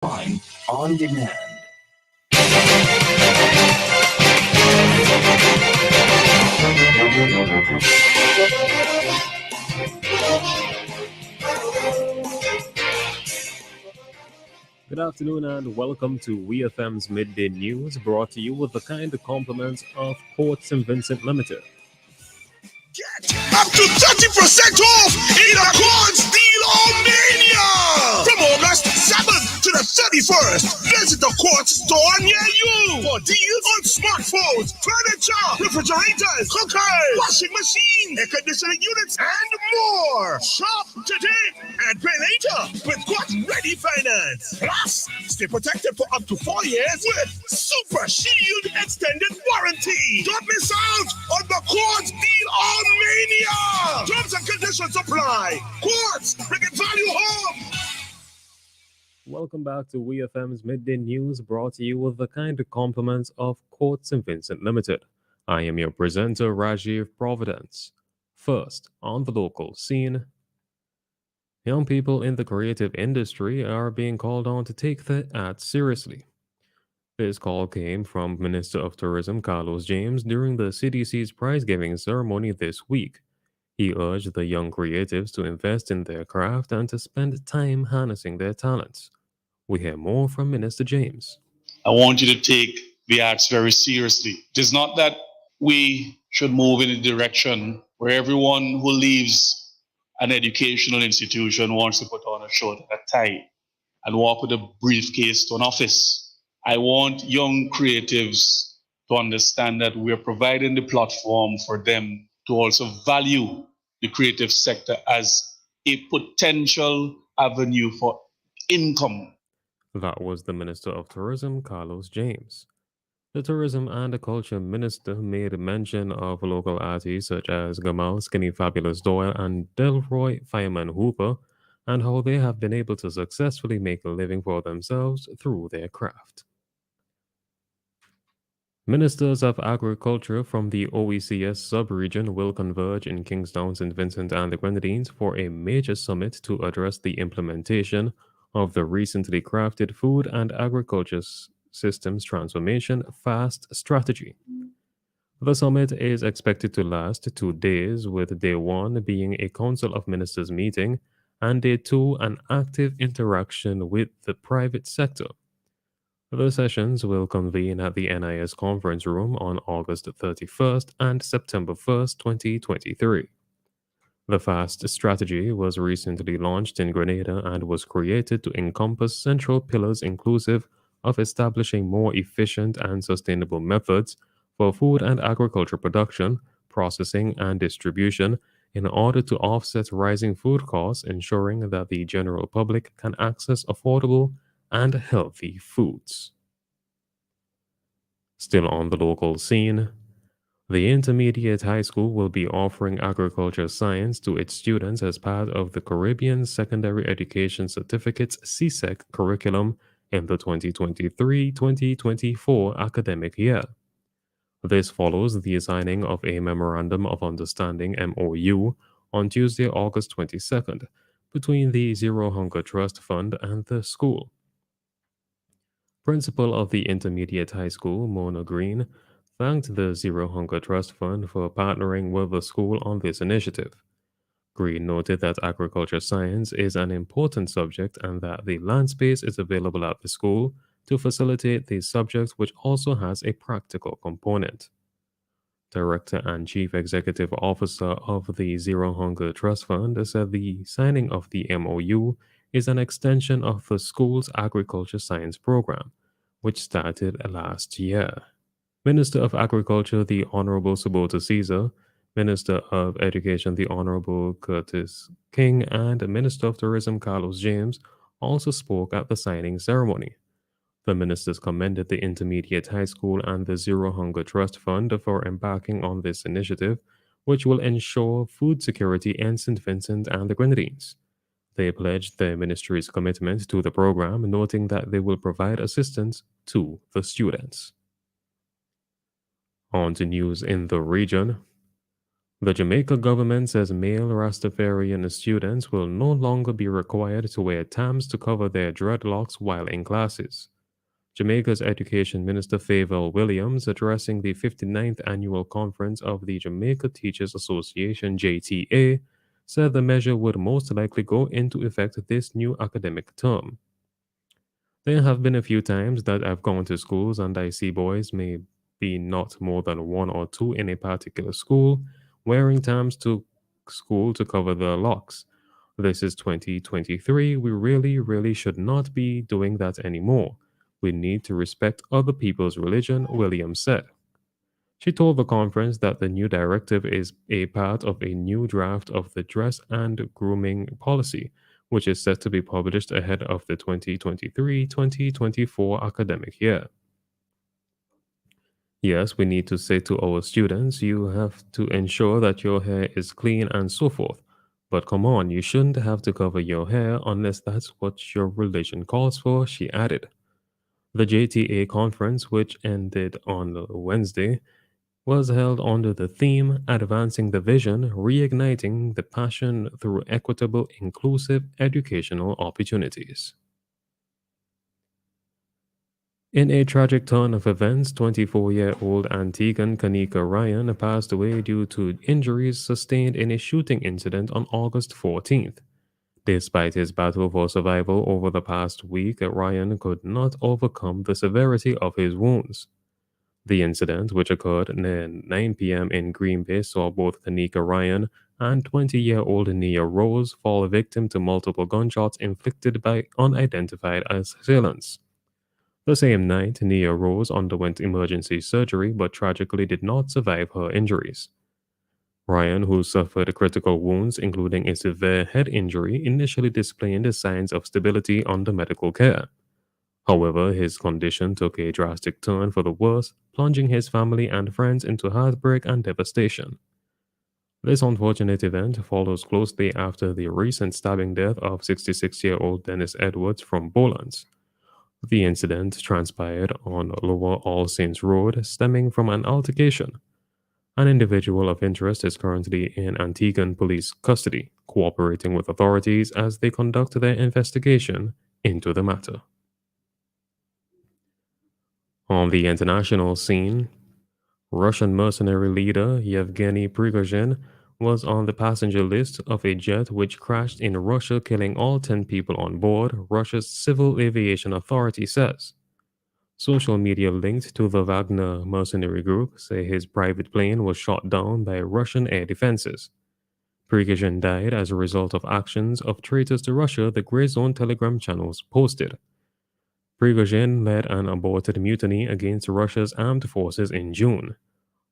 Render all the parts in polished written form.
Fine on demand. Good afternoon and welcome to WEFM's Midday News, brought to you with the kind compliments of Port St. Vincent Limited. Get up to 30% off in Accords Deal Mania! From August 7th to the 31st, visit the Quartz store near you for deals on smartphones, furniture, refrigerators, cookers, washing machines, air conditioning units, and more. Shop today and pay later with Quartz Ready Finance. Plus, stay protected for up to 4 years with Super Shield Extended Warranty. Don't miss out on the Quartz Deal Mania! Terms and conditions apply. Quartz, bringing value home. Welcome back to WEFM's Midday News, brought to you with the kind compliments of Port St. Vincent Limited. I am your presenter, Rajiv Providence. First, on the local scene, young people in the creative industry are being called on to take the art seriously. This call came from Minister of Tourism Carlos James during the CDC's prize-giving ceremony this week. He urged the young creatives to invest in their craft and to spend time harnessing their talents. We hear more from Minister James. I want you to take the arts very seriously. It is not that we should move in a direction where everyone who leaves an educational institution wants to put on a shirt and a tie and walk with a briefcase to an office. I want young creatives to understand that we're providing the platform for them to also value the creative sector as a potential avenue for income. That was the Minister of Tourism, Carlos James. The Tourism and Culture Minister made mention of local artists such as Gamal Skinny Fabulous Doyle and Delroy Fireman Hooper, and how they have been able to successfully make a living for themselves through their craft. Ministers of Agriculture from the OECS sub-region will converge in Kingstown, St. Vincent and the Grenadines for a major summit to address the implementation of the recently crafted Food and Agriculture Systems Transformation FAST strategy. The summit is expected to last 2 days, with day 1 being a Council of Ministers meeting and day 2 an active interaction with the private sector. The sessions will convene at the NIS Conference Room on August 31st and September 1st, 2023. The FAST strategy was recently launched in Grenada and was created to encompass central pillars inclusive of establishing more efficient and sustainable methods for food and agriculture production, processing, and distribution in order to offset rising food costs, ensuring that the general public can access affordable and healthy foods. Still on the local scene, the intermediate high school will be offering agriculture science to its students as part of the Caribbean Secondary Education Certificates CSEC curriculum in the 2023-2024 academic year. This follows the signing of a Memorandum of Understanding MOU on Tuesday, August 22nd, between the Zero Hunger Trust Fund and the school. Principal of the Intermediate High School, Mona Green, thanked the Zero Hunger Trust Fund for partnering with the school on this initiative. Green noted that agriculture science is an important subject and that the land space is available at the school to facilitate the subject, which also has a practical component. Director and Chief Executive Officer of the Zero Hunger Trust Fund said the signing of the MOU is an extension of the school's agriculture science program, which started last year. Minister of Agriculture, the Honorable Subota Caesar, Minister of Education, the Honorable Curtis King, and Minister of Tourism, Carlos James, also spoke at the signing ceremony. The ministers commended the Intermediate High School and the Zero Hunger Trust Fund for embarking on this initiative, which will ensure food security in St. Vincent and the Grenadines. They pledged their ministry's commitment to the program, noting that they will provide assistance to the students. On to news in the region. The Jamaica government says male Rastafarian students will no longer be required to wear tams to cover their dreadlocks while in classes. Jamaica's Education Minister Favour Williams, addressing the 59th annual conference of the Jamaica Teachers Association (JTA), said the measure would most likely go into effect this new academic term. There have been a few times that I've gone to schools and I see boys, maybe not more than one or two in a particular school, wearing tams to school to cover their locks. This is 2023. We really should not be doing that anymore. We need to respect other people's religion, Williams said. She told the conference that the new directive is a part of a new draft of the dress and grooming policy, which is set to be published ahead of the 2023-2024 academic year. Yes, we need to say to our students, you have to ensure that your hair is clean and so forth. But come on, you shouldn't have to cover your hair unless that's what your religion calls for, she added. The JTA conference, which ended on Wednesday, was held under the theme Advancing the Vision, Reigniting the Passion Through Equitable, Inclusive Educational Opportunities. In a tragic turn of events, 24-year-old Antiguan Kanika Ryan passed away due to injuries sustained in a shooting incident on August 14th. Despite his battle for survival over the past week, Ryan could not overcome the severity of his wounds. The incident, which occurred near 9 p.m. in Green Bay, saw both Kanika Ryan and 20-year-old Nia Rose fall victim to multiple gunshots inflicted by unidentified assailants. The same night, Nia Rose underwent emergency surgery but tragically did not survive her injuries. Ryan, who suffered critical wounds, including a severe head injury, initially displayed the signs of stability under medical care. However, his condition took a drastic turn for the worse, plunging his family and friends into heartbreak and devastation. This unfortunate event follows closely after the recent stabbing death of 66-year-old Dennis Edwards from Bolands. The incident transpired on Lower All Saints Road, stemming from an altercation. An individual of interest is currently in Antiguan police custody, cooperating with authorities as they conduct their investigation into the matter. On the international scene, Russian mercenary leader Yevgeny Prigozhin was on the passenger list of a jet which crashed in Russia, killing all 10 people on board, Russia's Civil Aviation Authority says. Social media linked to the Wagner mercenary group say his private plane was shot down by Russian air defenses. Prigozhin died as a result of actions of traitors to Russia, the Grey Zone Telegram channels posted. Prigozhin led an aborted mutiny against Russia's armed forces in June.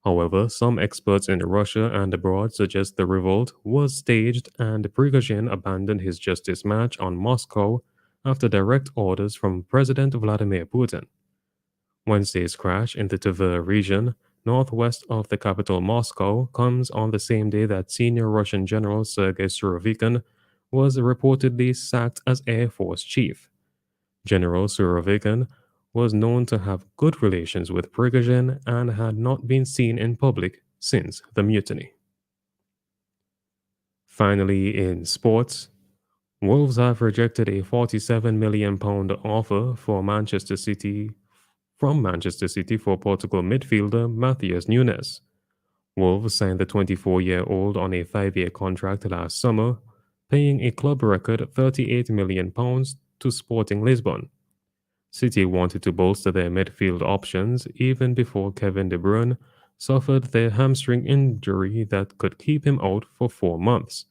However, some experts in Russia and abroad suggest the revolt was staged and Prigozhin abandoned his justice march on Moscow after direct orders from President Vladimir Putin. Wednesday's crash in the Tver region, northwest of the capital Moscow, comes on the same day that senior Russian General Sergei Surovikin was reportedly sacked as Air Force Chief. General Surovikin was known to have good relations with Prigozhin and had not been seen in public since the mutiny. Finally, in sports, Wolves have rejected a £47 million offer for Manchester City for Portugal midfielder Matheus Nunes. Wolves signed the 24-year-old on a 5-year contract last summer, paying a club record £38 million to Sporting Lisbon. City wanted to bolster their midfield options even before Kevin De Bruyne suffered their hamstring injury that could keep him out for 4 months.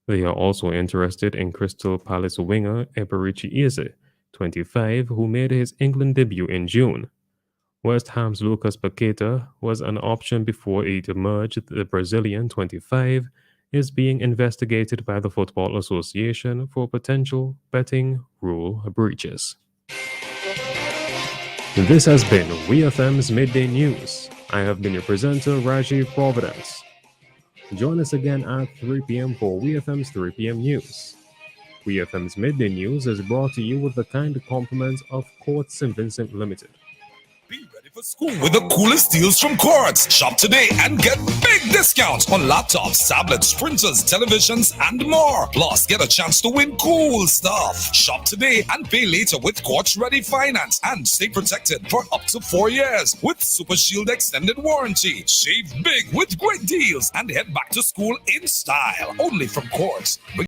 They are also interested in Crystal Palace winger Eberichi Eze, 25, who made his England debut in June. West Ham's Lucas Paqueta was an option before it emerged. The Brazilian, 25, is being investigated by the Football Association for potential betting rule breaches. This has been WEFM's Midday News. I have been your presenter, Rajiv Providence. Join us again at 3 p.m. for WEFM's 3 p.m. News. WEFM's Midday News is brought to you with the kind compliments of Court St. Vincent Limited. Be ready for for school with the coolest deals from Quartz. Shop today and get big discounts on laptops, tablets, printers, televisions, and more. Plus, get a chance to win cool stuff. Shop today and pay later with Quartz Ready Finance and stay protected for up to 4 years with Super Shield extended warranty. Save big with great deals and head back to school in style. Only from Quartz.